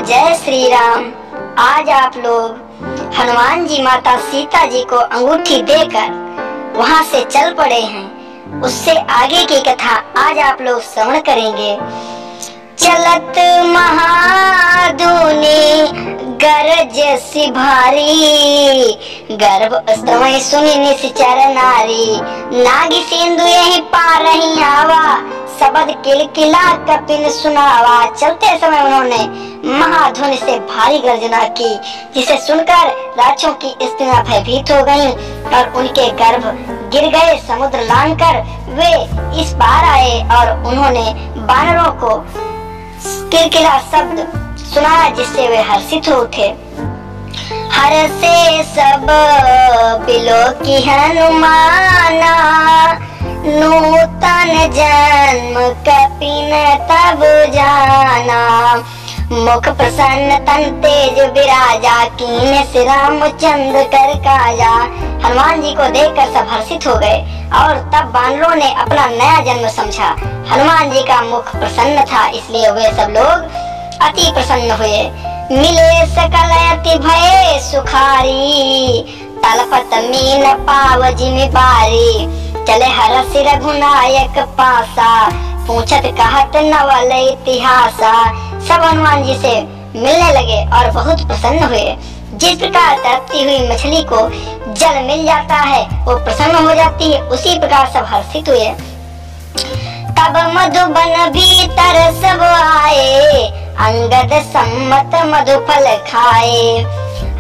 जय श्री राम। आज आप लोग हनुमान जी माता सीता जी को अंगूठी देकर वहां से चल पड़े हैं। उससे आगे की कथा आज आप लोग श्रवण करेंगे। चलत महाधुनि गरज सी भारी, गर्भ अस्तमय सुनि निश्चर नारी। नागी सिंधु यही पार रही आवा, शब्द किलकिला कपिन सुनावा। चलते समय उन्होंने महाध्वनि से भारी गर्जना की, जिसे सुनकर राक्षसों की स्त्रियां भयभीत हो गईं और उनके गर्भ गिर गए। समुद्र लांघकर वे इस पार आए और उन्होंने वानरों को किलकिला शब्द सुनाया, जिससे वे हर्षित हो उठे। हर से सब बिलो की हनुमाना, नूतन जन्म कपिन तब जाना। मुख प्रसन्न तन तेज विराजा, कीन से रामचंद्र कर काजा। हनुमान जी को देखकर सब हर्षित हो गए और तब वानरों ने अपना नया जन्म समझा। हनुमान जी का मुख प्रसन्न था, इसलिए वे सब लोग अति प्रसन्न हुए। मिले सकल अति भय सुखारी, तलपत मीन पाव जिमि बारी। चले हरसि रघुनायक पासा, पूछत कहत नवल इतिहासा। सब हनुमान जी से मिलने लगे और बहुत प्रसन्न हुए। जिस प्रकार तड़पती हुई मछली को जल मिल जाता है वो प्रसन्न हो जाती है, उसी प्रकार सब हर्षित हुए। तब मधुबन भीतर सब आए, अंगद सम्मत मधुफल खाए।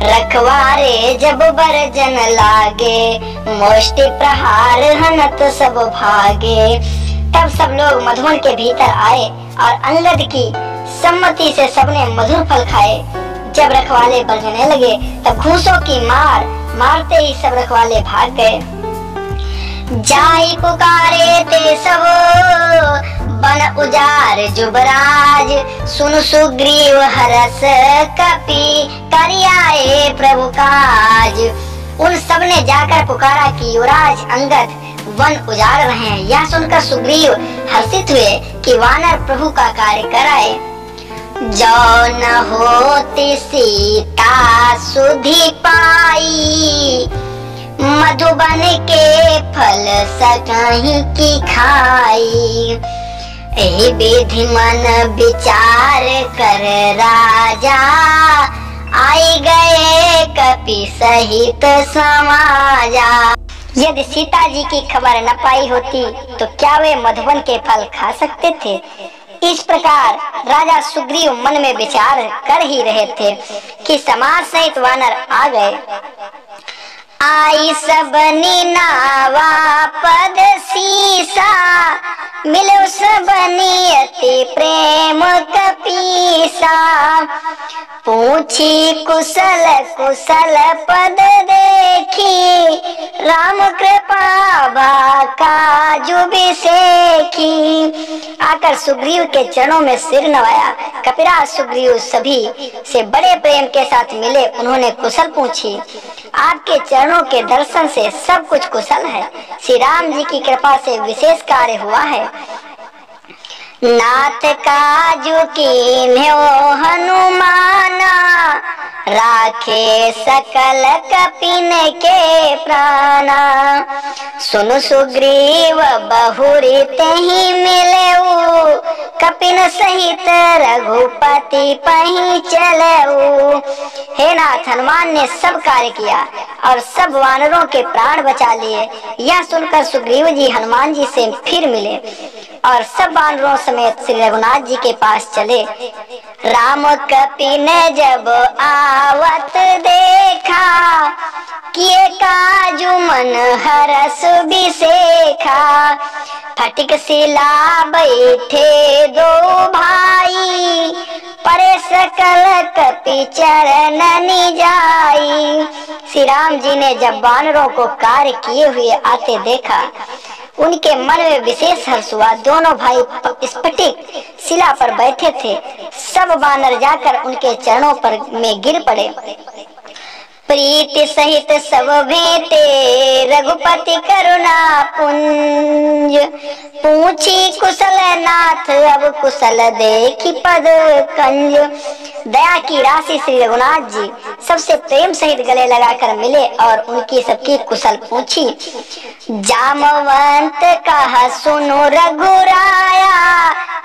रखवारे जब बरजन लागे, मुष्टि प्रहार हनत सब भागे। तब सब लोग मधुबन के भीतर आए और अंगद की सम्मति से सबने मधुर फल खाए। जब रखवाले बरजने लगे तब घूंसों की मार मारते ही सब रखवाले भाग गए। जाई पुकारे ते सब बन उजार जुबराज, सुन सुग्रीव हरस कपि करियाए प्रभु काज। उन सब ने जाकर पुकारा कि युवराज अंगद वन उजाड़ रहे हैं। यह सुनकर सुग्रीव हर्षित हुए कि वानर प्रभु का कार्य कराए। जो न होती सीता सुधि पाई, मधुबन के फल सकहीं की खाई। एहि विधि मन विचार कर राजा, आई गए कपि सहित समाजा। यदि सीता जी की खबर न पाई होती तो क्या वे मधुबन के फल खा सकते थे? इस प्रकार राजा सुग्रीव मन में विचार कर ही रहे थे कि समाज सहित वानर आ गए। आई सबनी नावा पद सीसा, मिलो सबनी अति प्रेम कपीसा। पूछी कुशल कुशल पद देखी, राम कृपा भाका जुबि सेखी। आकर सुग्रीव के चरणों में सिर नवाया। कपिराज सुग्रीव सभी से बड़े प्रेम के साथ मिले। उन्होंने कुशल पूछी। आपके चरणों के दर्शन से सब कुछ कुशल है। श्री राम जी की कृपा से विशेष कार्य हुआ है। नाथ काजू कीन्ह्यो हनुमाना, राखे सकल कपिन के प्राणा। सुनु सुग्रीव बहुरी तेहि मिलेऊ, कपिन सहित रघुपति पहीं चलेऊ। हे नाथ, हनुमान ने सब कार्य किया और सब वानरों के प्राण बचा लिए। यह सुनकर सुग्रीव जी हनुमान जी से फिर मिले और सब वानरों समेत श्री रघुनाथ जी के पास चले। राम कपि ने जब आवत देखा, किए काजू मन हरस बिसेखा। फटिक सिला बैठे दो भाई, परे सकल कपि चरण जाई। श्री राम जी ने जब वानरों को कार्य किए हुए आते देखा, उनके मन में विशेष हर्ष हुआ। दोनों भाई स्फटिक शिला पर बैठे थे। सब वानर जाकर उनके चरणों पर में गिर पड़े। प्रीति सहित सब भेंटे रघुपति करुणा पुंज। पूछी कुशल नाथ अब कुशल देखी पद कंज। दया की राशि श्री रघुनाथ जी सबसे प्रेम सहित गले लगाकर मिले और उनकी सबकी कुशल पूछी। जामवंत कहा सुनो रघुराया,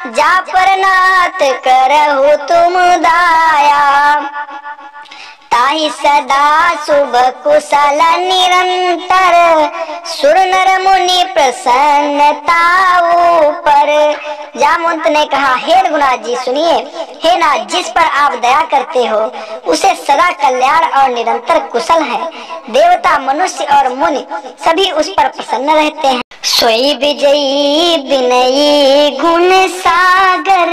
जा पर नाथ करहु तुम दाया। ताहि सदा शुभ कुशल निरंतर, सुर नर मुनि प्रसन्नता ऊपर। जामवंत ने कहा, हे रघुनाथ जी सुनिए, हे नाथ जिस पर आप दया करते हो उसे सदा कल्याण और निरंतर कुशल है। देवता मनुष्य और मुनि सभी उस पर प्रसन्न रहते हैं। सोई विजयी विनयी गुण सागर,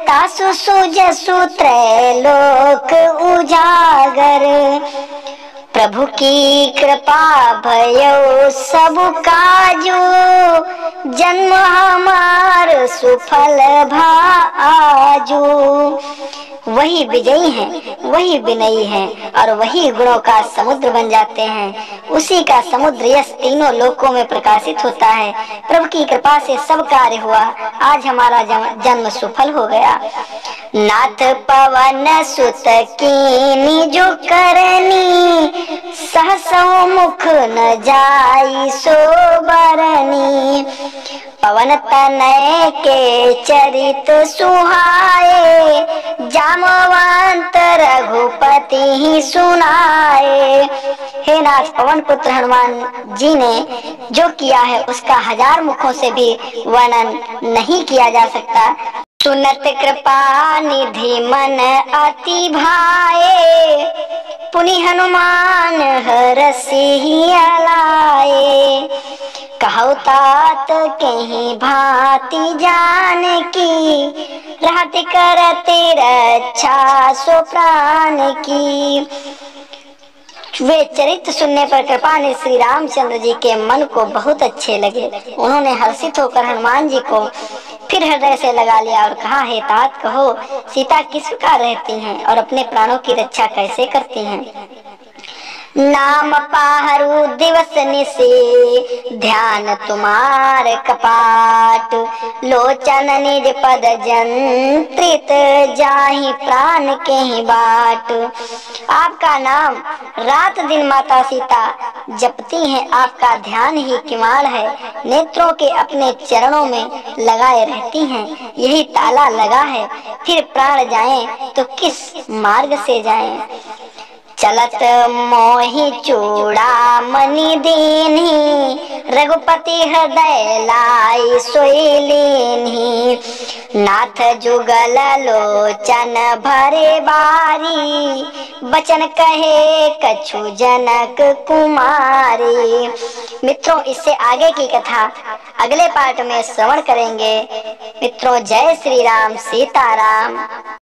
तासु सुजसु त्रैलोक उजागर। प्रभु की कृपा भयो सब काजू, जन्म हमार सुफल भाजू। वही विजयी हैं, वही विनयी हैं और वही गुणों का समुद्र बन जाते हैं। उसी का समुद्र यश तीनों लोकों में प्रकाशित होता है। प्रभु की कृपा से सब कार्य हुआ, आज हमारा जन्म सफल हो गया। नाथ पवन सुत कीनी जो करनी, सहसो मुख न जाई सो बरनी। पवन तनय के चरित सुहाए, जामवंत रघुपति ही सुनाए। हे नाथ पवन पुत्र हनुमान जी ने जो किया है उसका 1000 मुखों से भी वर्णन नहीं किया जा सकता। सुनत कृपा निधि मन अति भाए, पुनि हनुमान हरषि लाए। कहु तात कहीं भांति जान की, रहत करते रक्षा सो प्राण की। वे चरित्र सुनने पर कृपानिधि श्री रामचंद्र जी के मन को बहुत अच्छे लगे। उन्होंने हर्षित होकर हनुमान जी को फिर हृदय से लगा लिया और कहा, हे तात कहो सीता किस प्रकार रहती हैं और अपने प्राणों की रक्षा कैसे करती हैं। नाम पाहरु दिवस निशि, ध्यान तुम्हार कपाट। लोचन निज पद जंत्रित, जाहि प्राण के ही बाट। आपका नाम रात दिन माता सीता जपती हैं, आपका ध्यान ही किमाड़ है। नेत्रों के अपने चरणों में लगाए रहती हैं, यही ताला लगा है। फिर प्राण जाएं तो किस मार्ग से जाएं। चलत मोहि चूड़ा मणि दीन्ही, रघुपति हृदय लाई सोई लीन्ही। नाथ जुगल लोचन भरे बारी, बचन कहे कछु जनक कुमारी। मित्रों इससे आगे की कथा अगले पार्ट में श्रवण करेंगे। मित्रों जय श्री राम, सीताराम।